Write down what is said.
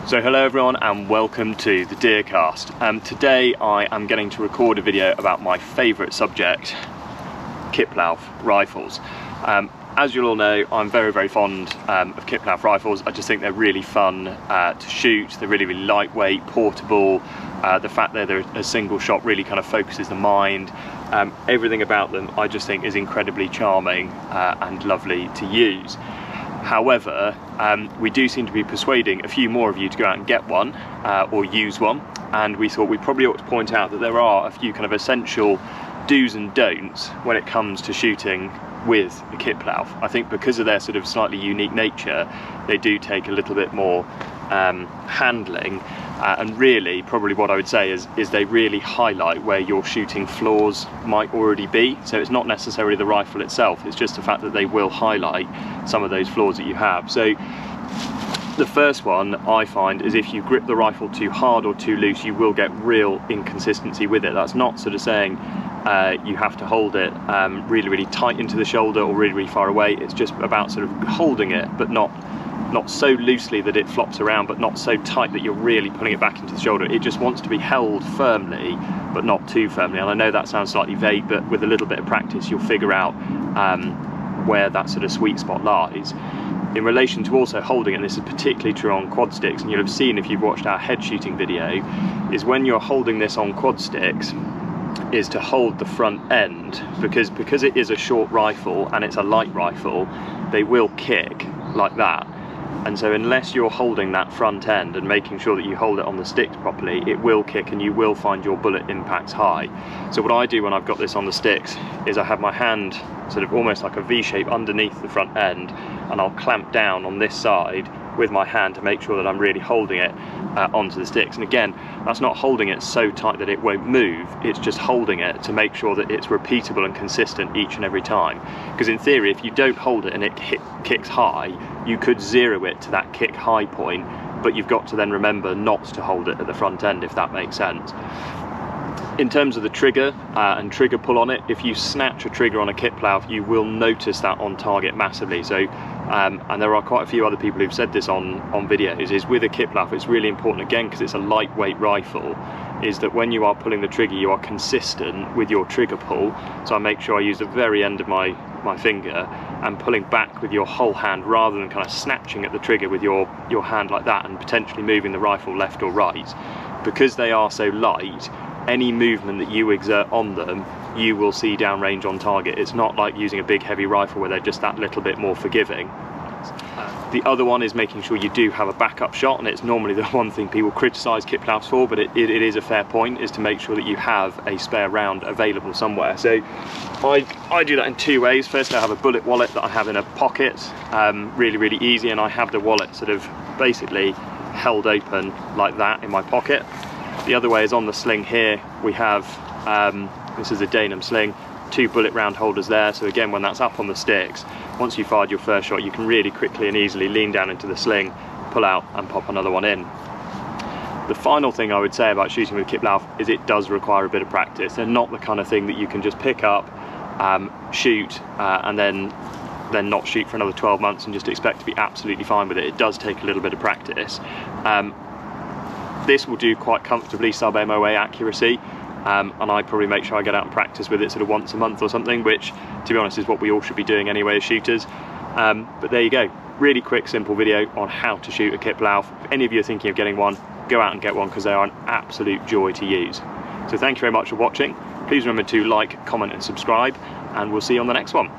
So hello everyone and welcome to the Deercast. Today I am getting to record a video about my favourite subject, Kipplauf rifles. As you'll all know, I'm very fond of Kipplauf rifles. I just think they're really fun to shoot. They're really lightweight, portable. The fact that they're a single shot really kind of focuses the mind. Everything about them I just think is incredibly charming and lovely to use. However, we do seem to be persuading a few more of you to go out and get one or use one, and we thought we probably ought to point out that there are a few kind of essential do's and don'ts when it comes to shooting with a Kipplauf. I think because of their sort of slightly unique nature, they do take a little bit more handling, and really probably what I would say is they really highlight where your shooting flaws might already be. So it's not necessarily the rifle itself, it's just the fact that they will highlight some of those flaws that you have. So the first one I find is if you grip the rifle too hard or too loose, you will get real inconsistency with it. That's not sort of saying you have to hold it really tight into the shoulder or really far away. It's just about sort of holding it, but not so loosely that it flops around, but not so tight that you're really pulling it back into the shoulder. It just wants to be held firmly, but not too firmly. And I know that sounds slightly vague, but with a little bit of practice, you'll figure out where that sort of sweet spot lies. In relation to also holding, and this is particularly true on quad sticks, and you'll have seen if you've watched our head shooting video, is when you're holding this on quad sticks, is to hold the front end, because it is a short rifle and it's a light rifle, they will kick like that. And so unless you're holding that front end and making sure that you hold it on the sticks properly, it will kick and you will find your bullet impacts high. So what I do when I've got this on the sticks is I have my hand sort of almost like a V shape underneath the front end, and I'll clamp down on this side with my hand to make sure that I'm really holding it onto the sticks. And again, that's not holding it so tight that it won't move, it's just holding it to make sure that it's repeatable and consistent each and every time. Because in theory, if you don't hold it and it kicks high, you could zero it to that kick high point, but you've got to then remember not to hold it at the front end, if that makes sense. In terms of the trigger and trigger pull on it, if you snatch a trigger on a Kipplauf, you will notice that on target massively. So, and there are quite a few other people who've said this on videos, is with a Kipplauf, it's really important, again, because it's a lightweight rifle, is that when you are pulling the trigger, you are consistent with your trigger pull. So I make sure I use the very end of my finger and pulling back with your whole hand, rather than kind of snatching at the trigger with your hand like that and potentially moving the rifle left or right. Because they are so light, any movement that you exert on them, you will see downrange on target. It's not like using a big heavy rifle where they're just that little bit more forgiving. The other one is making sure you do have a backup shot, and it's normally the one thing people criticise Kipplaufs for, but it is a fair point, is to make sure that you have a spare round available somewhere. So I do that in two ways. Firstly, I have a bullet wallet that I have in a pocket, really easy, and I have the wallet sort of basically held open like that in my pocket. The other way is on the sling here. We have, this is a Danum sling, 2 bullet round holders there. So again, when that's up on the sticks, once you've fired your first shot, you can really quickly and easily lean down into the sling, pull out and pop another one in. The final thing I would say about shooting with Kipplauf is it does require a bit of practice. They're not the kind of thing that you can just pick up, shoot, and then not shoot for another 12 months and just expect to be absolutely fine with it. It does take a little bit of practice. This will do quite comfortably sub-MOA accuracy, and I probably make sure I get out and practice with it sort of once a month or something, which, to be honest, is what we all should be doing anyway as shooters. But there you go, really quick, simple video on how to shoot a Kipplauf. If any of you are thinking of getting one, go out and get one, because they are an absolute joy to use. So thank you very much for watching. Please remember to like, comment and subscribe, and we'll see you on the next one.